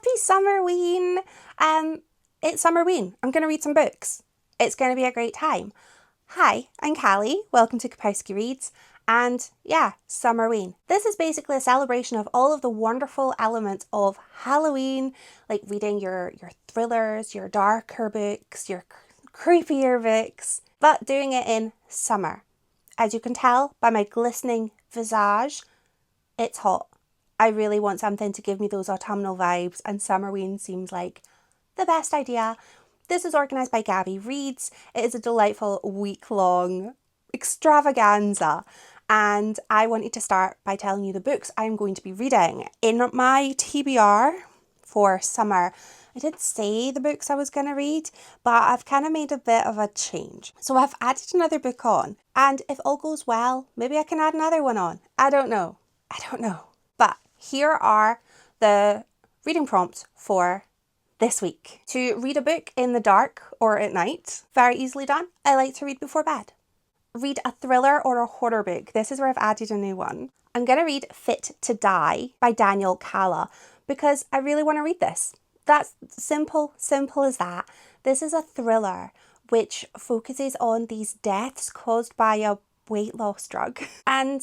Happy Summerween! It's Summerween. I'm going to read some books. It's going to be a great time. Hi, I'm Callie. Welcome to Kapowski Reads. And yeah, Summerween. This is basically a celebration of all of the wonderful elements of Halloween, like reading your thrillers, your darker books, your creepier books, but doing it in summer. As you can tell by my glistening visage, it's hot. I really want something to give me those autumnal vibes, and Summerween seems like the best idea. This is organised by Gabby Reads. It is a delightful week-long extravaganza, and I wanted to start by telling you the books I'm going to be reading. In my TBR for summer, I did say the books I was going to read, but I've kind of made a bit of a change. So I've added another book on, and if all goes well, maybe I can add another one on. I don't know. But here are the reading prompts for this week. To read a book in the dark or at night, very easily done. I like to read before bed. Read a thriller or a horror book. This is where I've added a new one. I'm going to read Fit to Die by Daniel Calla because I really want to read this. That's simple as that. This is a thriller which focuses on these deaths caused by a weight loss drug. And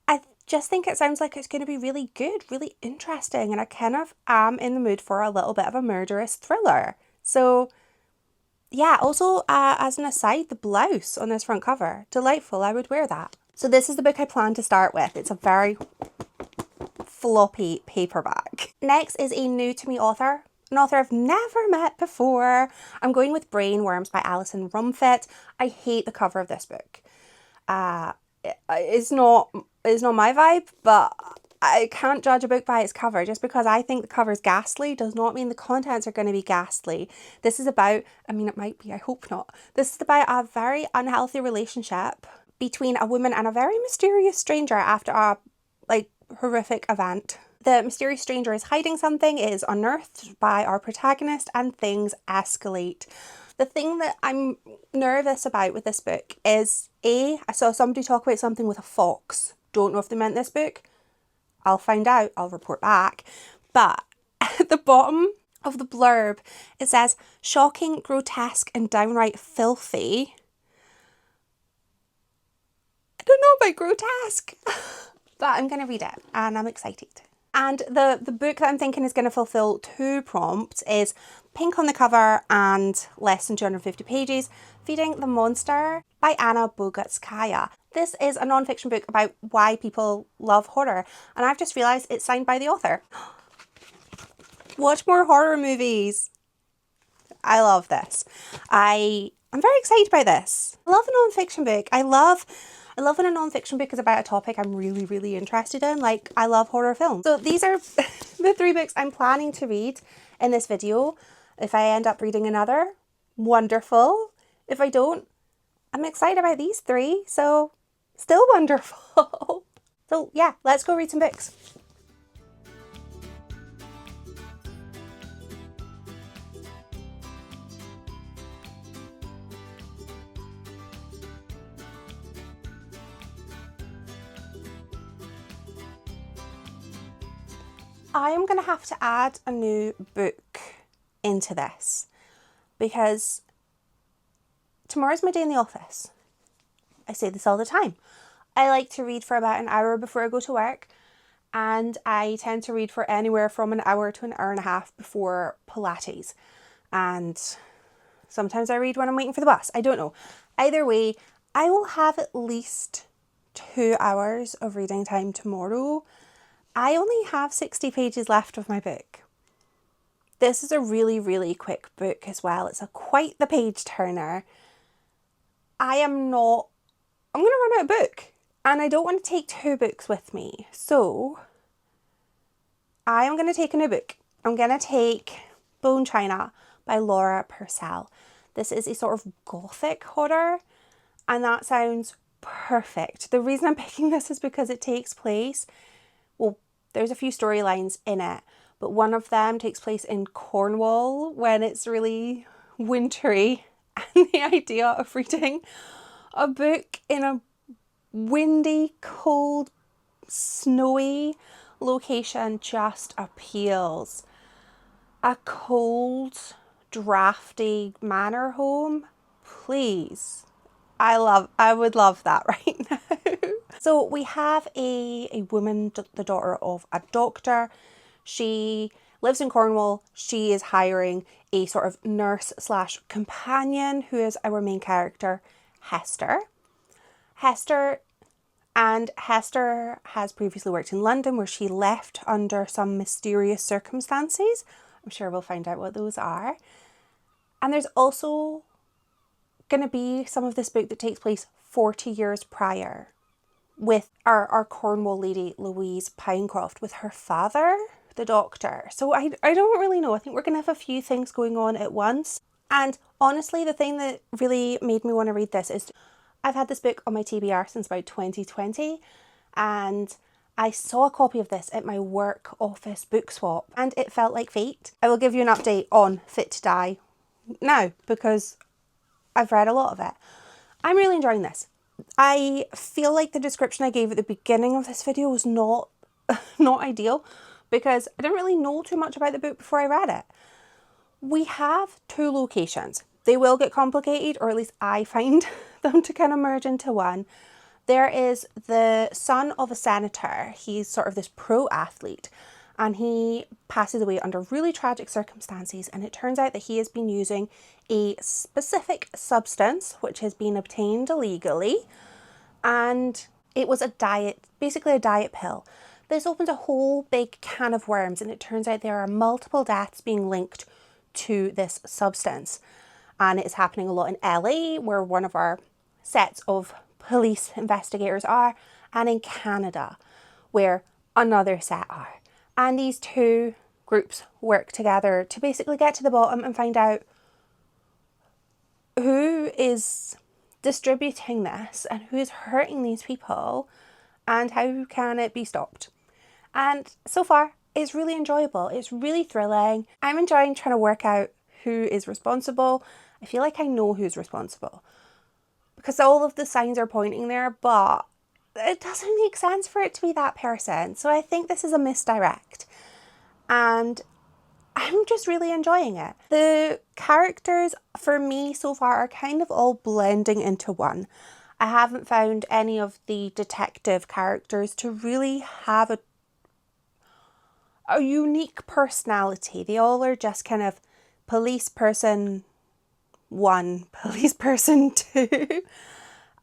I just think it sounds like it's going to be really good, really interesting, and I kind of am in the mood for a little bit of a murderous thriller. So yeah, also as an aside, the blouse on this front cover, delightful, I would wear that. So this is the book I plan to start with. It's a very floppy paperback. Next is a new to me author, an author I've never met before. I'm going with Brainwyrms by Alison Rumfitt. I hate the cover of this book. It's not my vibe, but I can't judge a book by its cover. Just because I think the cover is ghastly does not mean the contents are going to be ghastly. This is about, I mean, it might be, I hope not. This is about a very unhealthy relationship between a woman and a very mysterious stranger after a horrific event. The mysterious stranger is hiding something, it is unearthed by our protagonist, and things escalate. The thing that I'm nervous about with this book is I saw somebody talk about something with a fox. Don't know if they meant this book. I'll find out. I'll report back. But at the bottom of the blurb, it says, shocking, grotesque, and downright filthy. I don't know about grotesque, but I'm going to read it and I'm excited. And the book that I'm thinking is going to fulfill two prompts is pink on the cover and less than 250 pages, Feeding the Monster by Anna Bogutskaya. This is a non-fiction book about why people love horror, and I've just realised it's signed by the author. Watch more horror movies. I love this. I'm very excited by this. I love a non-fiction book. I love when a non-fiction book is about a topic I'm really, really interested in. Like, I love horror films. So these are the three books I'm planning to read in this video. If I end up reading another, wonderful. If I don't, I'm excited about these three, so still wonderful. So yeah, let's go read some books. I am going to have to add a new book into this because tomorrow's my day in the office. I say this all the time. I like to read for about an hour before I go to work, and I tend to read for anywhere from an hour to an hour and a half before Pilates. And sometimes I read when I'm waiting for the bus. I don't know. Either way, I will have at least 2 hours of reading time tomorrow. I only have 60 pages left of my book. This is a really, really quick book as well. It's quite the page turner. I'm going to run out of book, and I don't want to take 2 books with me. So I am going to take a new book. I'm going to take Bone China by Laura Purcell. This is a sort of gothic horror, and that sounds perfect. The reason I'm picking this is because it takes place, well, there's a few storylines in it, but one of them takes place in Cornwall when it's really wintry, and the idea of reading a book in a windy, cold, snowy location just appeals. a cold, drafty manor home, please. I would love that right now. So we have a woman, the daughter of a doctor. She lives in Cornwall. She is hiring a sort of nurse slash companion who is our main character, Hester. Hester has previously worked in London, where she left under some mysterious circumstances. I'm sure we'll find out what those are. And there's also going to be some of this book that takes place 40 years prior, with our Cornwall lady, Louise Pinecroft, with her father, the doctor. So I don't really know. I think we're going to have a few things going on at once. And honestly, the thing that really made me want to read this is I've had this book on my TBR since about 2020, and I saw a copy of this at my work office book swap, and it felt like fate. I will give you an update on Fit to Die now, because I've read a lot of it. I'm really enjoying this. I feel like the description I gave at the beginning of this video was not ideal, because I didn't really know too much about the book before I read it. We have two locations. They will get complicated, or at least I find them to kind of merge into one. There is the son of a senator. He's sort of this pro athlete, and he passes away under really tragic circumstances, and it turns out that he has been using a specific substance which has been obtained illegally, and it was basically a diet pill. This opens a whole big can of worms, and it turns out there are multiple deaths being linked to this substance. And it's happening a lot in LA, where one of our sets of police investigators are, and in Canada, where another set are. And these two groups work together to basically get to the bottom and find out who is distributing this and who is hurting these people, and how can it be stopped. And so far, it's really enjoyable. It's really thrilling. I'm enjoying trying to work out who is responsible. I feel like I know who's responsible, because all of the signs are pointing there, but it doesn't make sense for it to be that person. So I think this is a misdirect, and I'm just really enjoying it. The characters for me so far are kind of all blending into one. I haven't found any of the detective characters to really have a unique personality. They all are just kind of police person 1, police person 2.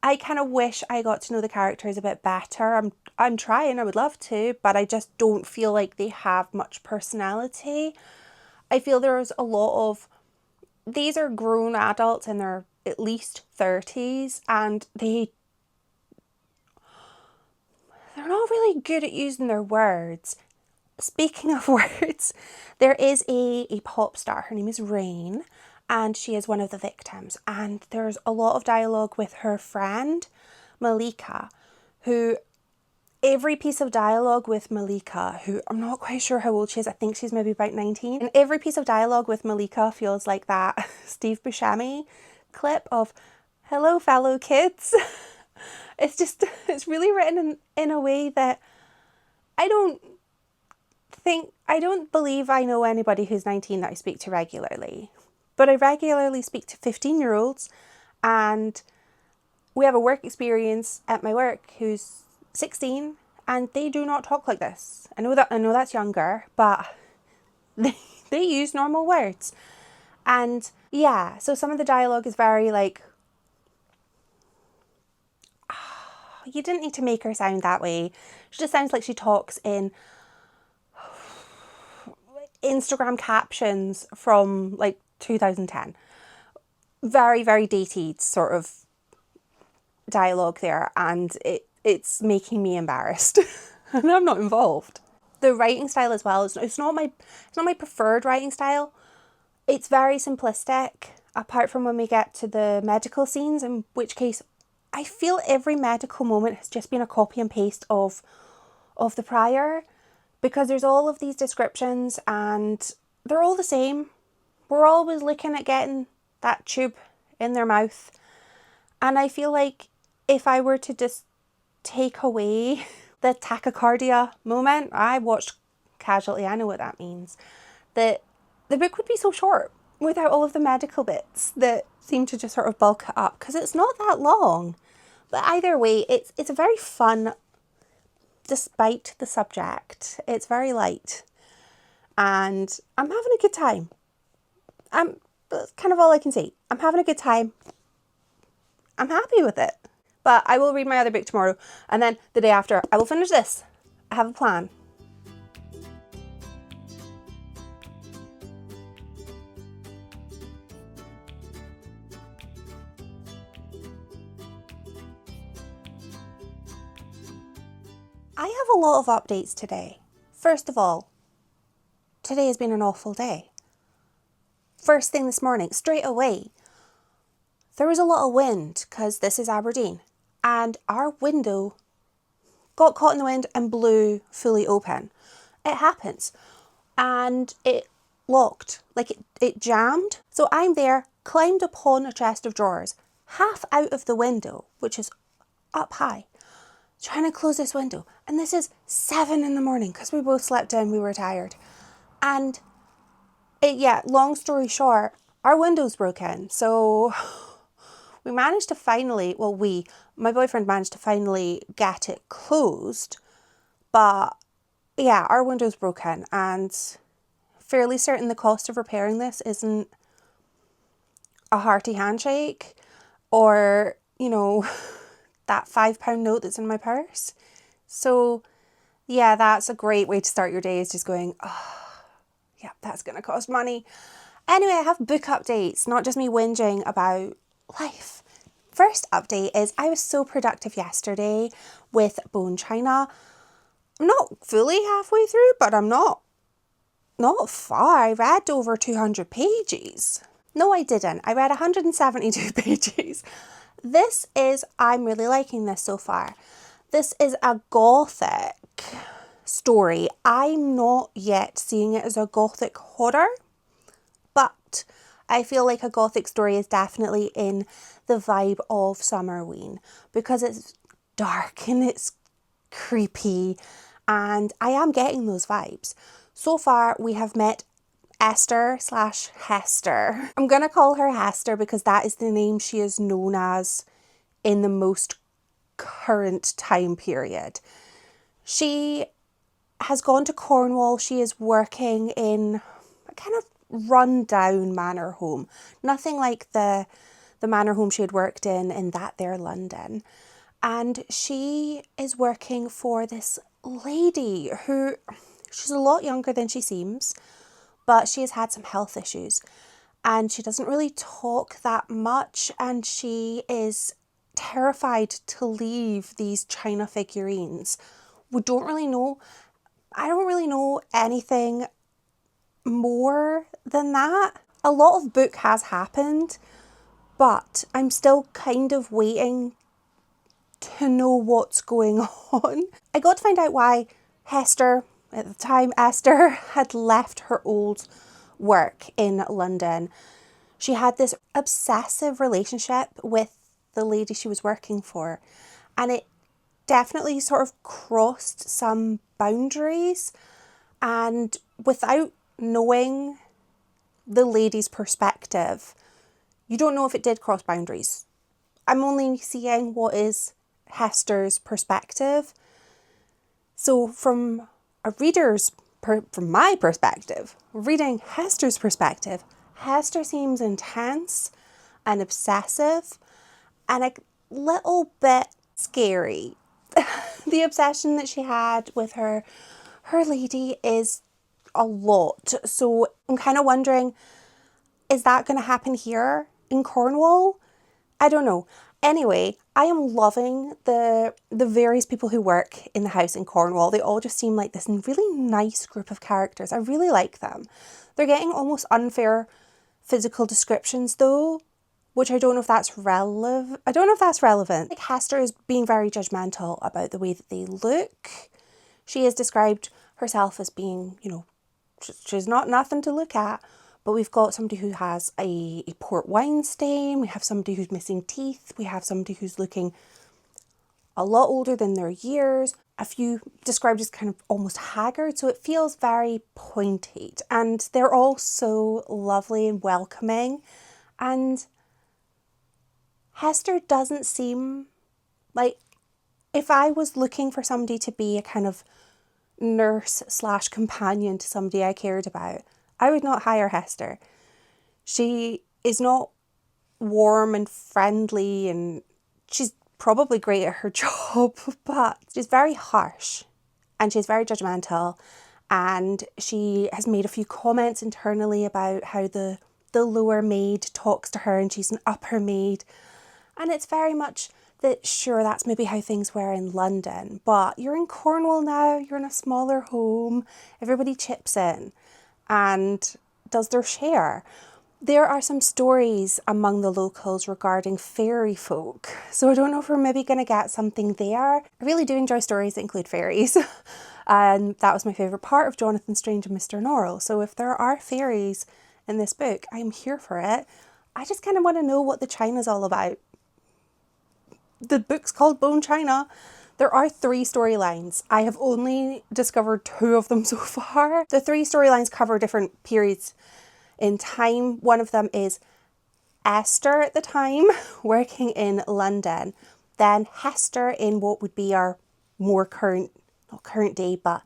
I kind of wish I got to know the characters a bit better. I'm trying, I would love to, but I just don't feel like they have much personality. I feel there's a lot of, these are grown adults in their at least 30s, and they're not really good at using their words. Speaking of words, there is a pop star. Her name is Rain, and she is one of the victims. And there's a lot of dialogue with her friend, Malika, who every piece of dialogue with Malika, who I'm not quite sure how old she is, I think she's maybe about 19. And every piece of dialogue with Malika feels like that Steve Buscemi clip of, "Hello, fellow kids." It's really written in a way that I don't believe I know anybody who's 19 that I speak to regularly. But I regularly speak to 15-year-olds, and we have a work experience at my work who's 16, and they do not talk like this. I know that's younger, but they use normal words. And yeah, so some of the dialogue is very like, oh, you didn't need to make her sound that way. She just sounds like she talks in Instagram captions from like 2010. Very, very dated sort of dialogue there, and it's making me embarrassed. And I'm not involved. The writing style as well, it's not my preferred writing style. It's very simplistic, apart from when we get to the medical scenes, in which case I feel every medical moment has just been a copy and paste of the prior, because there's all of these descriptions and they're all the same. We're always looking at getting that tube in their mouth. And I feel like if I were to just take away the tachycardia moment, I watched Casualty, I know what that means. The the book would be so short without all of the medical bits that seem to just sort of bulk it up, because it's not that long. But either way, it's a very fun, despite the subject. It's very light, and I'm having a good time. That's kind of all I can say. I'm having a good time. I'm happy with it. But I will read my other book tomorrow, and then the day after I will finish this. I have a plan. I have a lot of updates today. First of all, today has been an awful day. First thing this morning, straight away, there was a lot of wind because this is Aberdeen, and our window got caught in the wind and blew fully open. It happens. And it locked, like it jammed. So I'm there, climbed upon a chest of drawers, half out of the window, which is up high, trying to close this window. And this is 7 a.m. because we both slept in, we were tired. And long story short, our window's broken. So we managed to finally, my boyfriend managed to finally get it closed. But yeah, our window's broken, and fairly certain the cost of repairing this isn't a hearty handshake or, that £5 note that's in my purse. So yeah, that's a great way to start your day, is just going, that's going to cost money. Anyway, I have book updates, not just me whinging about life. First update is I was so productive yesterday with Bone China. I'm not fully halfway through, but I'm not far. I read over 200 pages. No, I didn't. I read 172 pages. I'm really liking this so far. This is a gothic story. I'm not yet seeing it as a gothic horror, but I feel like a gothic story is definitely in the vibe of Summerween, because it's dark and it's creepy, and I am getting those vibes. So far, we have met Esther/Hester. I'm going to call her Hester because that is the name she is known as in the most current time period. She has gone to Cornwall. She is working in a kind of run-down manor home. Nothing like the manor home she had worked in that there London. And she is working for this lady who, she's a lot younger than she seems, but she has had some health issues and she doesn't really talk that much, and she is terrified to leave these china figurines. I don't really know anything more than that. A lot of book has happened, but I'm still kind of waiting to know what's going on. I got to find out why Hester, at the time Esther, had left her old work in London. She had this obsessive relationship with the lady she was working for, and it definitely sort of crossed some boundaries, and without knowing the lady's perspective, you don't know if it did cross boundaries. I'm only seeing what is Hester's perspective. So from my perspective, reading Hester's perspective, Hester seems intense and obsessive and a little bit scary. The obsession that she had with her lady is a lot. So I'm kind of wondering, is that going to happen here in Cornwall? I don't know. Anyway, I am loving the various people who work in the house in Cornwall. They all just seem like this really nice group of characters. I really like them. They're getting almost unfair physical descriptions though, which I don't know if that's relevant. Like Hester is being very judgmental about the way that they look. She has described herself as being, she's not nothing to look at. But we've got somebody who has a port wine stain. We have somebody who's missing teeth. We have somebody who's looking a lot older than their years. A few described as kind of almost haggard, so it feels very pointed. And they're all so lovely and welcoming. And Hester doesn't seem like, if I was looking for somebody to be a kind of nurse / companion to somebody I cared about, I would not hire Hester. She is not warm and friendly, and she's probably great at her job, but she's very harsh and she's very judgmental, and she has made a few comments internally about how the lower maid talks to her and she's an upper maid, and it's very much that, sure, that's maybe how things were in London, but you're in Cornwall now, you're in a smaller home, everybody chips in and does their share. There are some stories among the locals regarding fairy folk, so I don't know if we're maybe going to get something there. I really do enjoy stories that include fairies, and that was my favourite part of Jonathan Strange and Mr. Norrell, so if there are fairies in this book, I'm here for it. I just kind of want to know what the China's all about. The book's called Bone China. There are 3 storylines. I have only discovered 2 of them so far. The 3 storylines cover different periods in time. One of them is Esther at the time, working in London. Then Hester in what would be our more current, not current day, but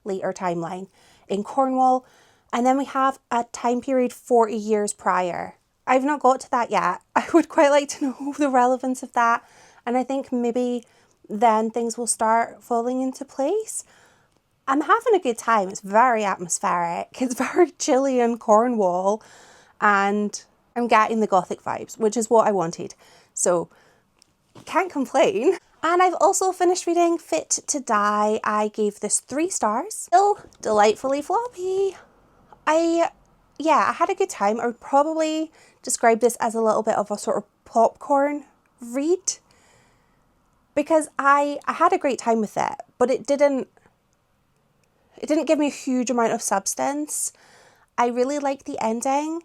later timeline in Cornwall. And then we have a time period 40 years prior. I've not got to that yet. I would quite like to know the relevance of that. And I think maybe then things will start falling into place. I'm having a good time. It's very atmospheric. It's very chilly in Cornwall, and I'm getting the gothic vibes, which is what I wanted. So can't complain. And I've also finished reading Fit to Die. I gave this 3 stars. Still delightfully floppy. I had a good time. I would probably describe this as a little bit of a sort of popcorn read, because I had a great time with it, but it didn't give me a huge amount of substance. I really liked the ending.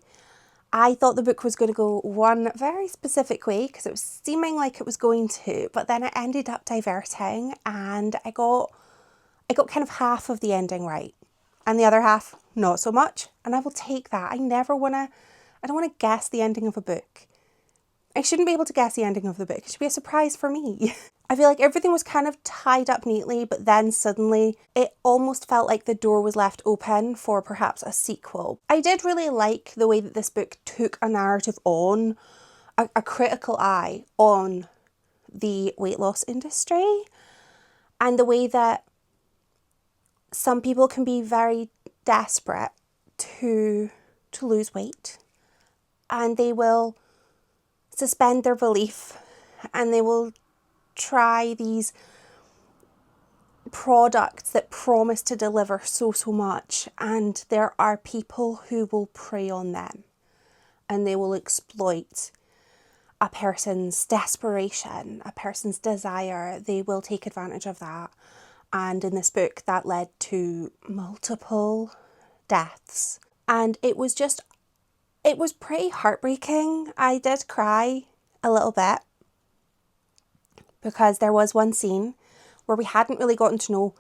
I thought the book was going to go one very specific way because it was seeming like it was going to, but then it ended up diverting, and I got kind of half of the ending right and the other half not so much, and I will take that. I don't want to guess the ending of a book. I shouldn't be able to guess the ending of the book. It should be a surprise for me. I feel like everything was kind of tied up neatly, but then suddenly it almost felt like the door was left open for perhaps a sequel. I did really like the way that this book took a narrative on, a critical eye on the weight loss industry, and the way that some people can be very desperate to lose weight, and they will suspend their belief and they will try these products that promise to deliver so much, and there are people who will prey on them and they will exploit a person's desperation, a person's desire. They will take advantage of that, and in this book that led to multiple deaths, and it was pretty heartbreaking. I did cry a little bit because there was one scene where we hadn't really gotten to know,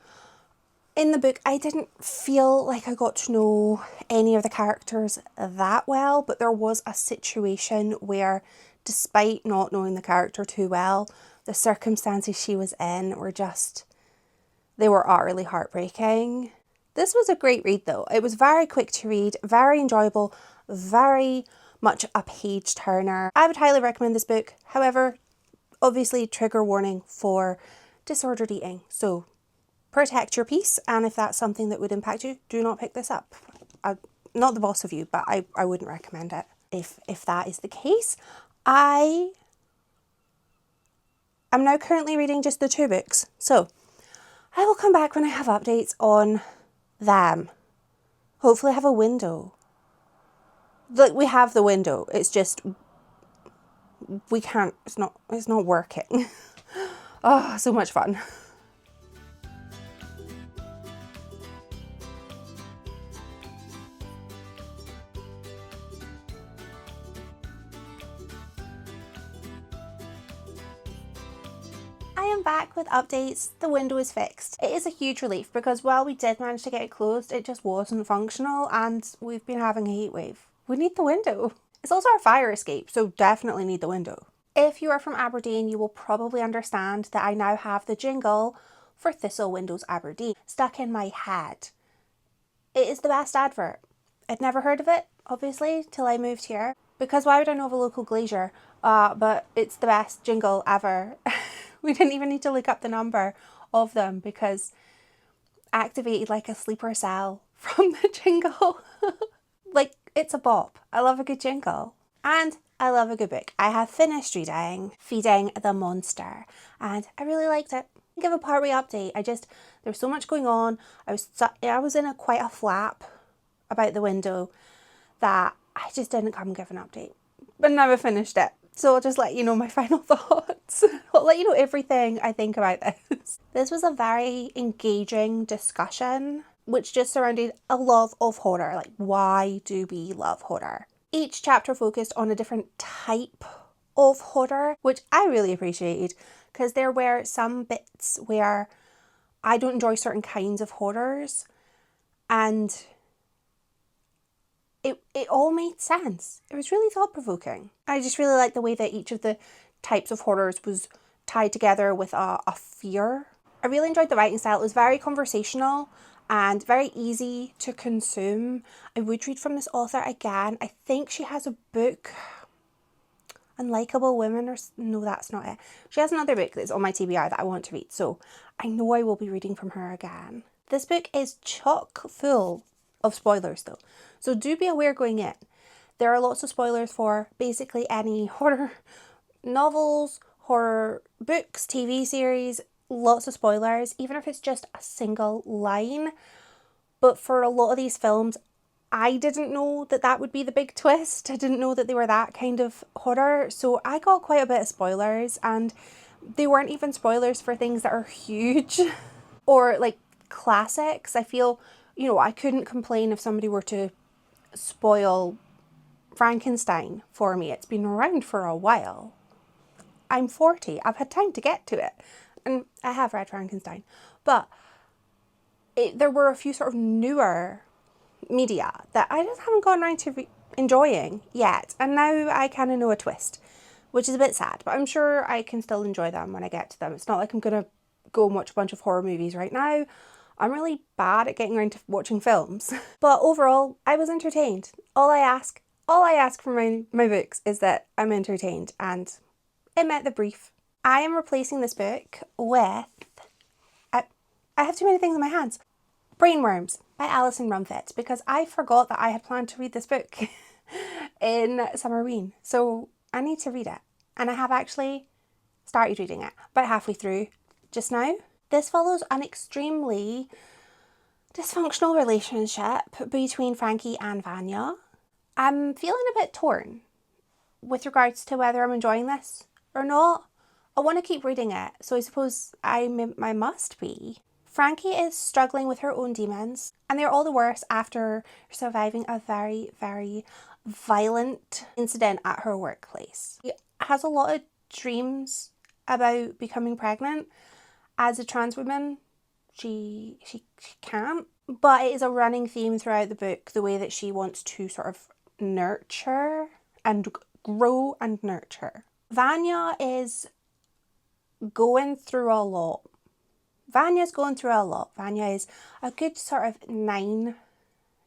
in the book, I didn't feel like I got to know any of the characters that well, but there was a situation where, despite not knowing the character too well, the circumstances she was in they were utterly heartbreaking. This was a great read though. It was very quick to read, very enjoyable, very much a page turner. I would highly recommend this book. However, obviously trigger warning for disordered eating. So protect your peace, and if that's something that would impact you, do not pick this up. I'm not the boss of you, but I wouldn't recommend it if that is the case. I am now currently reading just the 2 books. So I will come back when I have updates on them. Hopefully I have a window. Like, we have the window. It's just we can't, it's not working. Oh, so much fun. I am back with updates. The window is fixed. It is a huge relief because while we did manage to get it closed, it just wasn't functional and we've been having a heat wave. We need the window. It's also our fire escape, so definitely need the window. If you are from Aberdeen, you will probably understand that I now have the jingle for Thistle Windows Aberdeen stuck in my head. It is the best advert. I'd never heard of it, obviously, till I moved here. Because why would I know of a local glazier? But it's the best jingle ever. We didn't even need to look up the number of them because activated like a sleeper cell from the jingle. Like, it's a bop. I love a good jingle. And I love a good book. I have finished reading Feeding the Monster and I really liked it. Give a partway update. There was so much going on. I was in quite a flap about the window that I just didn't come and give an update. But now I've finished it. So I'll just let you know my final thoughts. I'll let you know everything I think about this. This was a very engaging discussion, which just surrounded a love of horror. Like, why do we love horror? Each chapter focused on a different type of horror, which I really appreciated because there were some bits where I don't enjoy certain kinds of horrors and it all made sense. It was really thought-provoking. I just really liked the way that each of the types of horrors was tied together with a fear. I really enjoyed the writing style. It was very conversational and very easy to consume. I would read from this author again. I think she has a book, Unlikable Women, or no, that's not it. She has another book that's on my TBR that I want to read, so I know I will be reading from her again. This book is chock full of spoilers though, so do be aware going in. There are lots of spoilers for basically any horror novels, horror books, TV series, lots of spoilers, even if it's just a single line. But for a lot of these films, I didn't know that would be the big twist. I didn't know that they were that kind of horror, so I got quite a bit of spoilers, and they weren't even spoilers for things that are huge or like classics. I feel, I couldn't complain if somebody were to spoil Frankenstein for me. It's been around for a while. I'm 40. I've had time to get to it. And I have read Frankenstein. But there were a few sort of newer media that I just haven't gone around to enjoying yet. And now I kind of know a twist, which is a bit sad. But I'm sure I can still enjoy them when I get to them. It's not like I'm going to go and watch a bunch of horror movies right now. I'm really bad at getting around to watching films. But overall, I was entertained. All I ask for my books is that I'm entertained, and it met the brief. I am replacing this book with, I have too many things in my hands, Brainwyrms by Alison Rumfitt, because I forgot that I had planned to read this book in Summerween. So I need to read it. And I have actually started reading it, about halfway through just now. This follows an extremely dysfunctional relationship between Frankie and Vanya. I'm feeling a bit torn with regards to whether I'm enjoying this or not. I want to keep reading it, so I suppose I must be. Frankie is struggling with her own demons, and they're all the worse after surviving a very, very violent incident at her workplace. She has a lot of dreams about becoming pregnant. As a trans woman, she can't, but it is a running theme throughout the book, the way that she wants to sort of nurture and grow and nurture. Vanya is going through a lot. Vanya's going through a lot. Vanya is a good sort of nine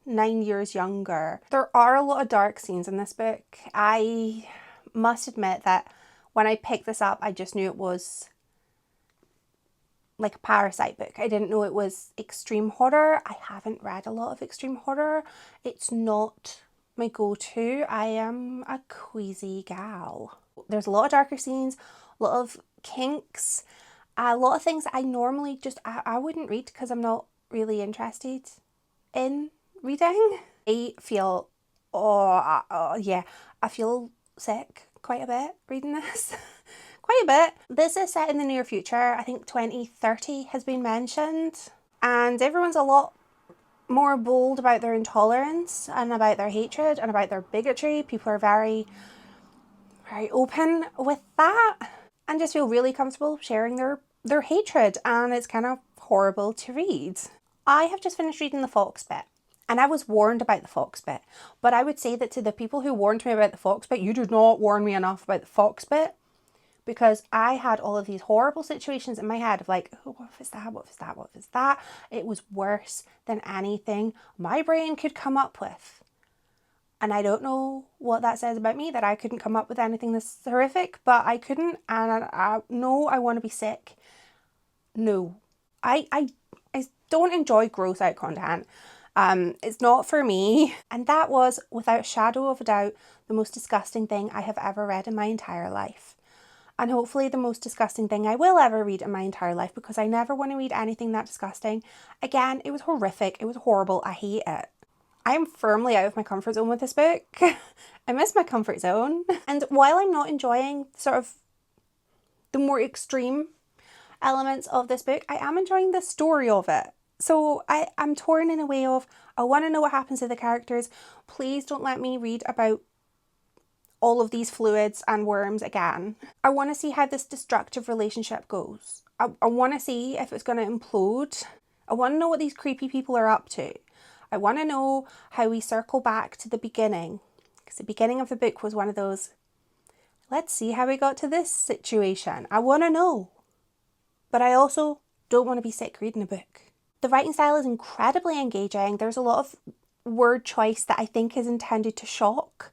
years younger. There are a lot of dark scenes in this book. I must admit that when I picked this up, I just knew it was like a Parasite book. I didn't know it was extreme horror. I haven't read a lot of extreme horror. It's not my go-to. I am a queasy gal. There's a lot of darker scenes, a lot of kinks, a lot of things I normally I wouldn't read because I'm not really interested in reading. I feel, I feel sick quite a bit reading this. Quite a bit. This is set in the near future. I think 2030 has been mentioned, and everyone's a lot more bold about their intolerance and about their hatred and about their bigotry. People are very, very open with that and just feel really comfortable sharing their their hatred, and it's kind of horrible to read. I have just finished reading the fox bit, and I was warned about the fox bit, but I would say that to the people who warned me about the fox bit, you did not warn me enough about the fox bit, because I had all of these horrible situations in my head of like, oh, what if it's that, what if it's that, what if it's that? It was worse than anything my brain could come up with. And I don't know what that says about me, that I couldn't come up with anything this horrific, but I couldn't, and I know I want to be sick. No. I don't enjoy gross out content. It's not for me. And that was, without a shadow of a doubt, the most disgusting thing I have ever read in my entire life. And hopefully the most disgusting thing I will ever read in my entire life, because I never want to read anything that disgusting. Again, it was horrific. It was horrible. I hate it. I am firmly out of my comfort zone with this book. I miss my comfort zone. And while I'm not enjoying sort of the more extreme elements of this book, I am enjoying the story of it. So I'm torn in a way of, I want to know what happens to the characters. Please don't let me read about all of these fluids and worms again. I want to see how this destructive relationship goes. I want to see if it's going to implode. I want to know what these creepy people are up to. I want to know how we circle back to the beginning. Because the beginning of the book was one of those, let's see how we got to this situation. I want to know. But I also don't want to be sick reading a book. The writing style is incredibly engaging. There's a lot of word choice that I think is intended to shock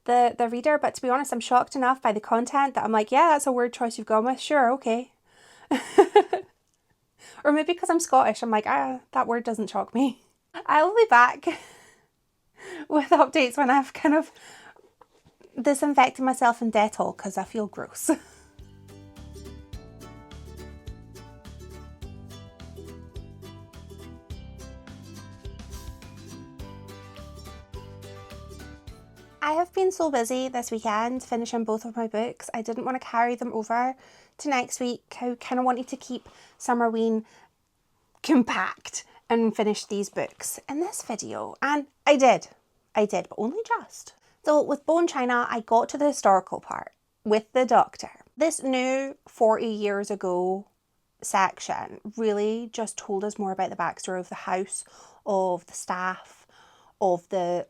the reader, but to be honest, I'm shocked enough by the content that I'm like, yeah, that's a word choice you've gone with, sure, okay. Or maybe because I'm Scottish, I'm like, that word doesn't shock me. I'll be back with updates when I've kind of disinfected myself in Dettol, because I feel gross. I have been so busy this weekend finishing both of my books. I didn't want to carry them over to next week. I kind of wanted to keep Summerween compact and finish these books in this video. And I did, but only just. So with Bone China, I got to the historical part with the doctor. This new 40 years ago section really just told us more about the backstory of the house, of the staff, of the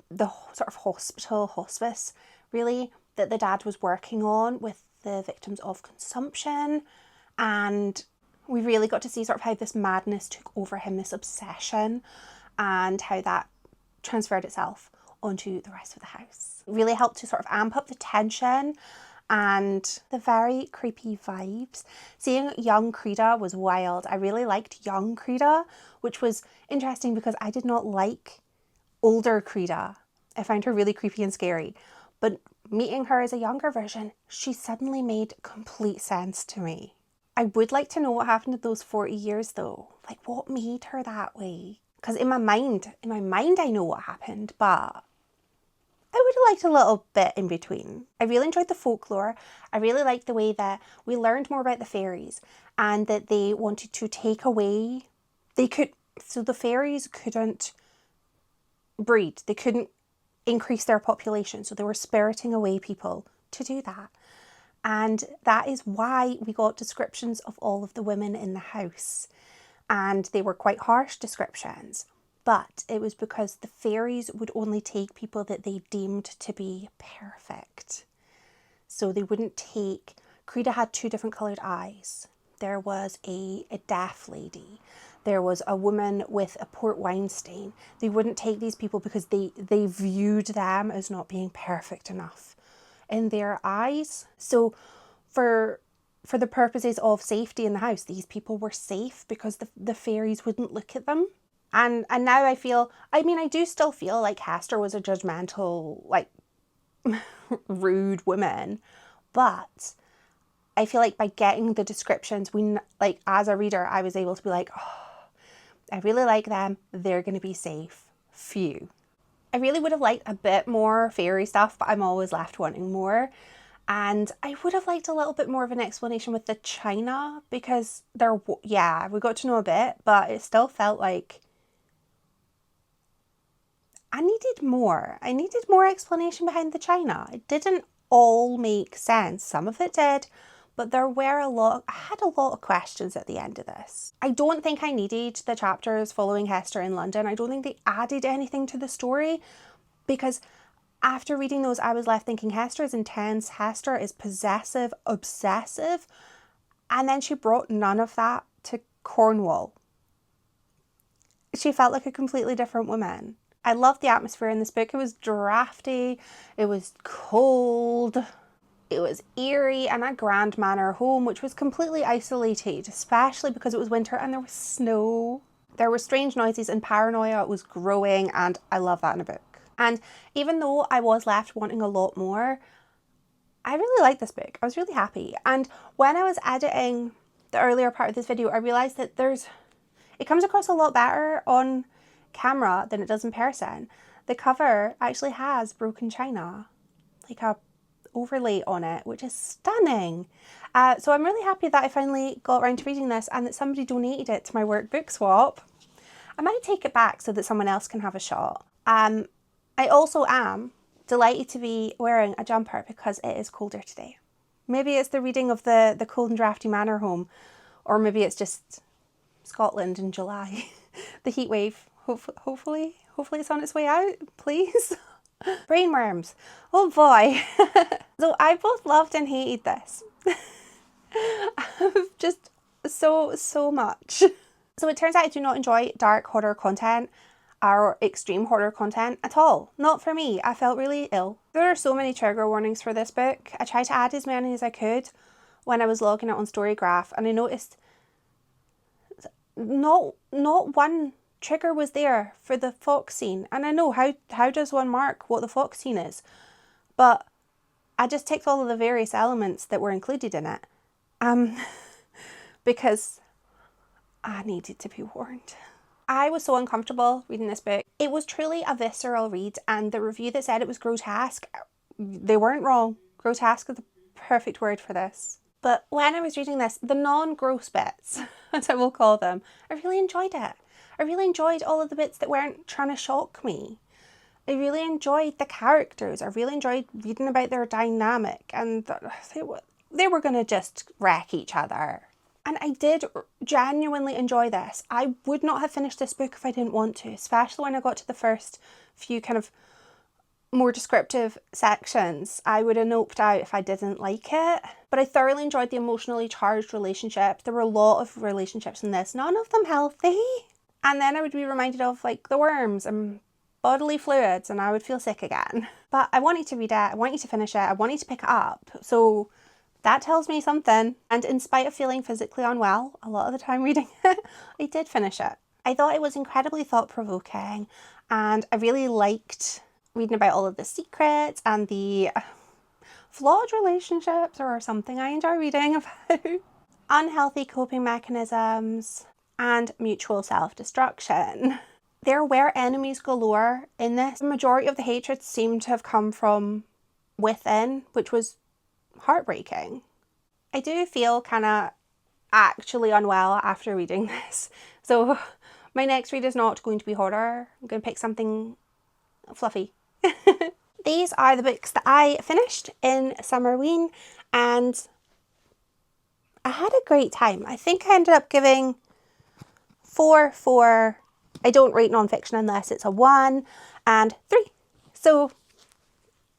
sort of hospice, really, that the dad was working on with the victims of consumption. And we really got to see sort of how this madness took over him, this obsession, and how that transferred itself onto the rest of the house. It really helped to sort of amp up the tension and the very creepy vibes. Seeing young Crida was wild. I really liked young Crida, which was interesting because I did not like older Crida. I find her really creepy and scary. But meeting her as a younger version, she suddenly made complete sense to me. I would like to know what happened in those 40 years though. Like, what made her that way? Because in my mind I know what happened, but I would have liked a little bit in between. I really enjoyed the folklore. I really liked the way that we learned more about the fairies, and that they wanted to take away, so the fairies couldn't breed, they couldn't increase their population, so they were spiriting away people to do that. And that is why we got descriptions of all of the women in the house, and they were quite harsh descriptions, but it was because the fairies would only take people that they deemed to be perfect. So they wouldn't take, Crida had 2 different coloured eyes. There was a deaf lady. There was a woman with a port wine stain. They wouldn't take these people because they viewed them as not being perfect enough in their eyes. So for the purposes of safety in the house, these people were safe because the fairies wouldn't look at them. And now I do still feel like Hester was a judgmental, like, rude woman, but I feel like by getting the descriptions, as a reader, I was able to be like, oh, I really like them. They're going to be safe. Phew. I really would have liked a bit more fairy stuff, but I'm always left wanting more. And I would have liked a little bit more of an explanation with the china, because we got to know a bit, but it still felt like I needed more. I needed more explanation behind the china. It didn't all make sense. Some of it did, but I had a lot of questions at the end of this. I don't think I needed the chapters following Hester in London. I don't think they added anything to the story, because after reading those, I was left thinking Hester is intense, Hester is possessive, obsessive, and then she brought none of that to Cornwall. She felt like a completely different woman. I loved the atmosphere in this book. It was drafty, it was cold, it was eerie, and a grand manor home which was completely isolated, especially because it was winter and there was snow. There were strange noises and paranoia was growing, and I love that in a book. And even though I was left wanting a lot more, I really liked this book. I was really happy. And when I was editing the earlier part of this video, I realised that it comes across a lot better on camera than it does in person. The cover actually has broken china, like a overlay on it, which is stunning. So I'm really happy that I finally got around to reading this and that somebody donated it to my work book swap. I might take it back so that someone else can have a shot. I also am delighted to be wearing a jumper because it is colder today. Maybe it's the reading of the cold and drafty manor home, or maybe it's just Scotland in July. The heat wave, hopefully it's on its way out, please. Brainwyrms, oh boy. So I both loved and hated this. Just so much. So it turns out I do not enjoy dark horror content or extreme horror content at all. Not for me. I felt really ill. There are so many trigger warnings for this book. I tried to add as many as I could when I was logging it on StoryGraph, and I noticed not one trigger was there for the fox scene. And I know, how does one mark what the fox scene is? But I just ticked all of the various elements that were included in it. Because I needed to be warned. I was so uncomfortable reading this book. It was truly a visceral read, and the review that said it was grotesque, they weren't wrong. Grotesque is the perfect word for this. But when I was reading this, the non-gross bits, as I will call them, I really enjoyed it. I really enjoyed all of the bits that weren't trying to shock me. I really enjoyed the characters. I really enjoyed reading about their dynamic, and they were going to just wreck each other. And I did genuinely enjoy this. I would not have finished this book if I didn't want to, especially when I got to the first few kind of more descriptive sections. I would have noped out if I didn't like it. But I thoroughly enjoyed the emotionally charged relationships. There were a lot of relationships in this, none of them healthy. And then I would be reminded of like the worms and bodily fluids, and I would feel sick again. But I wanted to read it, I wanted to finish it, I wanted to pick it up. So that tells me something. And in spite of feeling physically unwell a lot of the time reading it, I did finish it. I thought it was incredibly thought-provoking, and I really liked reading about all of the secrets and the flawed relationships, or something I enjoy reading about, unhealthy coping mechanisms, and mutual self-destruction. There were enemies galore in this. The majority of the hatred seemed to have come from within, which was heartbreaking. I do feel kind of actually unwell after reading this, so my next read is not going to be horror. I'm going to pick something fluffy. These are the books that I finished in Summerween, and I had a great time. I think I ended up giving 4 for I don't rate non-fiction unless it's a 1, and 3. So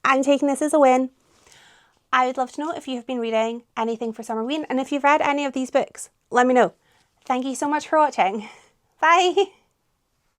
I'm taking this as a win. I would love to know if you have been reading anything for Summerween, and if you've read any of these books, let me know. Thank you so much for watching. Bye!